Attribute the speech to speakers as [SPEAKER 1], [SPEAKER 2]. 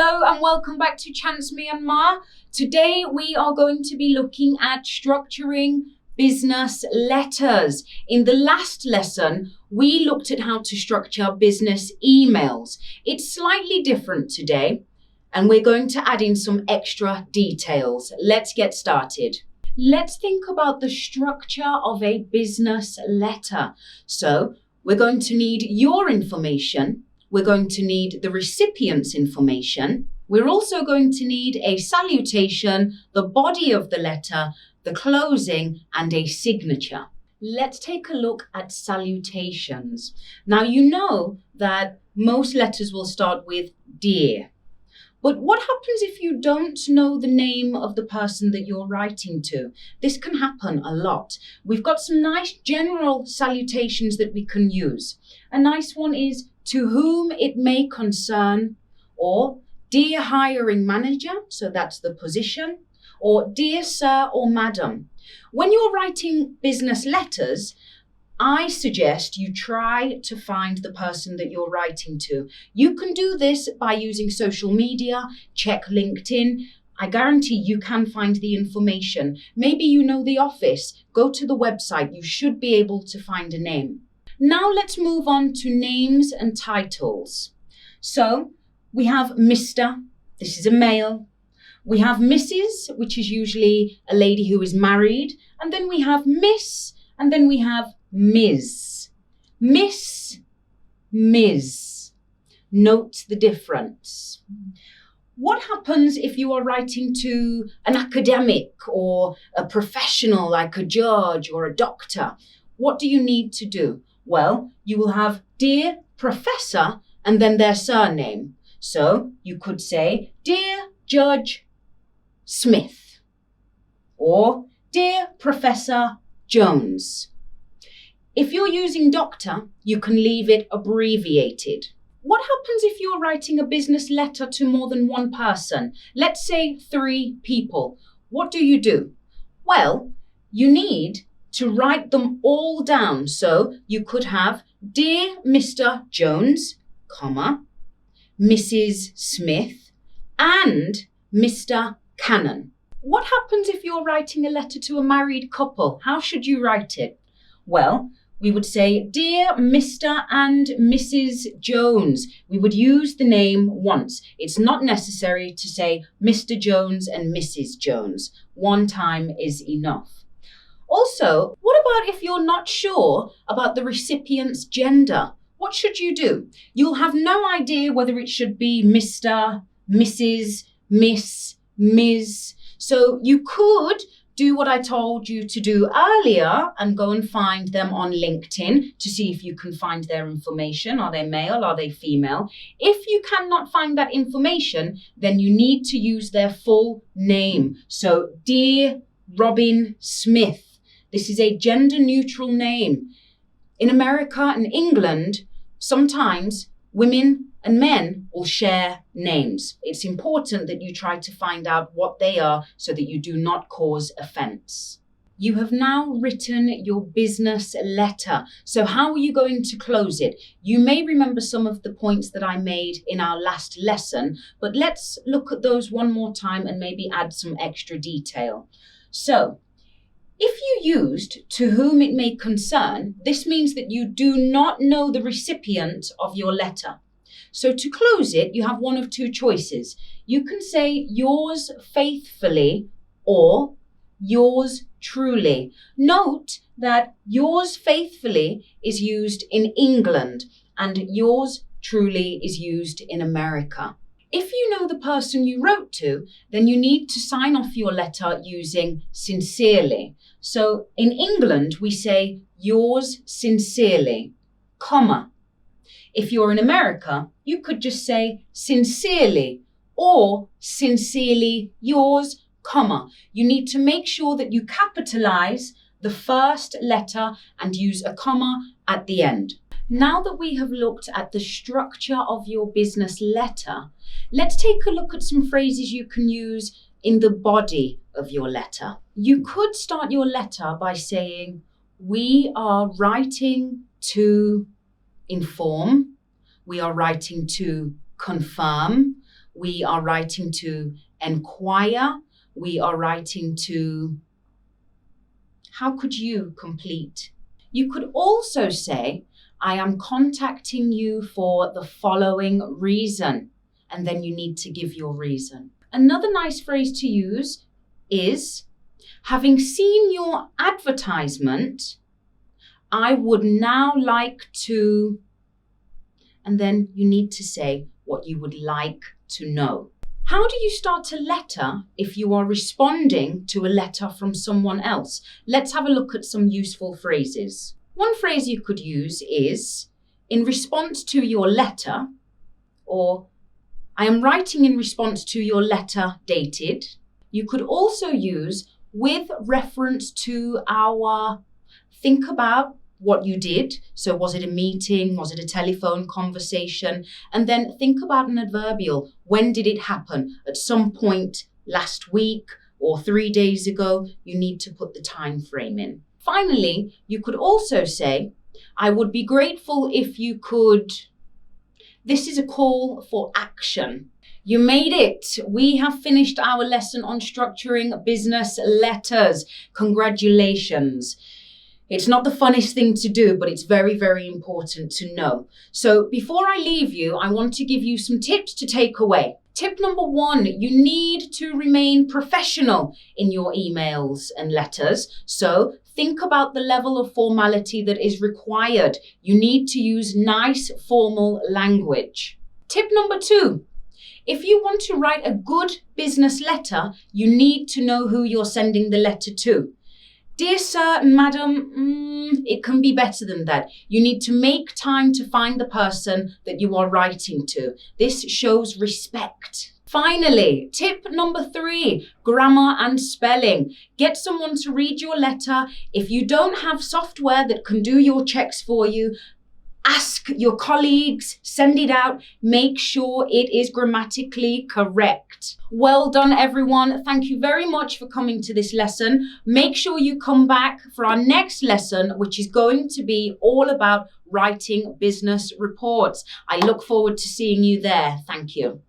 [SPEAKER 1] Hello and welcome back to Chance Myanmar. Today we are going to be looking at structuring business letters. In the last lesson, we looked at how to structure business emails. It's slightly different today, and we're going to add in some extra details. Let's get started. Let's think about the structure of a business letter. So we're going to need your information. We're going to need the recipient's information. We're also going to need a salutation, the body of the letter, the closing, and a signature. Let's take a look at salutations. Now, you know that most letters will start with dear. But what happens if you don't know the name of the person that you're writing to? This can happen a lot. We've got some nice general salutations that we can use. A nice one is to whom it may concern, or dear hiring manager, so that's the position, or dear sir or madam. When you're writing business letters, I suggest you try to find the person that you're writing to. You can do this by using social media, check LinkedIn. I guarantee you can find the information. Maybe you know the office. Go to the website. You should be able to find a name. Now let's move on to names and titles. So we have Mr. This is a male. We have Mrs., which is usually a lady who is married. And then we have Miss, and then we have Ms. Miss, Ms. Note the difference. What happens if you are writing to an academic or a professional like a judge or a doctor? What do you need to do? Well, you will have dear professor and then their surname. So you could say, dear Judge Smith, or dear Professor Jones. If you're using doctor, you can leave it abbreviated. What happens if you're writing a business letter to more than one person? Let's say 3 people. What do? Well, you need to write them all down. So you could have dear Mr. Jones, comma, Mrs. Smith, and Mr. Cannon. What happens if you're writing a letter to a married couple? How should you write it? Well, we would say, dear Mr. and Mrs. Jones. We would use the name once. It's not necessary to say Mr. Jones and Mrs. Jones. One time is enough. Also, what about if you're not sure about the recipient's gender? What should you do? You'll have no idea whether it should be Mr., Mrs., Miss, Ms. So you could do what I told you to do earlier and go and find them on LinkedIn to see if you can find their information. Are they male? Are they female? If you cannot find that information, then you need to use their full name. So, dear Robin Smith. This is a gender-neutral name. In America and England, sometimes women and men will share names. It's important that you try to find out what they are so that you do not cause offense. You have now written your business letter. So how are you going to close it? You may remember some of the points that I made in our last lesson, but let's look at those one more time and maybe add some extra detail. So, if you used to whom it may concern, this means that you do not know the recipient of your letter. So to close it, you have one of 2 choices. You can say yours faithfully or yours truly. Note that yours faithfully is used in England and yours truly is used in America. If you know the person you wrote to, then you need to sign off your letter using sincerely. So in England, we say yours sincerely, comma. If you're in America, you could just say sincerely or sincerely yours, comma. You need to make sure that you capitalize the first letter and use a comma at the end. Now that we have looked at the structure of your business letter, let's take a look at some phrases you can use in the body of your letter. You could start your letter by saying, we are writing to inform, we are writing to confirm, we are writing to inquire, we are writing to, how could you complete? You could also say, I am contacting you for the following reason, and then you need to give your reason. Another nice phrase to use is, having seen your advertisement, I would now like to, and then you need to say what you would like to know. How do you start a letter if you are responding to a letter from someone else? Let's have a look at some useful phrases. One phrase you could use is, in response to your letter, or I am writing in response to your letter dated. You could also use with reference to our, think about what you did. So was it a meeting? Was it a telephone conversation? And then think about an adverbial. When did it happen? At some point last week or 3 days ago. You need to put the time frame in. Finally, you could also say, I would be grateful if you could. This is a call for action. You made it. We have finished our lesson on structuring business letters. Congratulations. It's not the funnest thing to do, but it's very, very important to know. So before I leave you, I want to give you some tips to take away. Tip number 1, you need to remain professional in your emails and letters. So think about the level of formality that is required. You need to use nice formal language. Tip number 2, if you want to write a good business letter, you need to know who you're sending the letter to. Dear sir and madam, it can be better than that. You need to make time to find the person that you are writing to. This shows respect. Finally, tip number 3, grammar and spelling. Get someone to read your letter. If you don't have software that can do your checks for you, ask your colleagues, send it out, make sure it is grammatically correct. Well done, everyone. Thank you very much for coming to this lesson. Make sure you come back for our next lesson, which is going to be all about writing business reports. I look forward to seeing you there. Thank you.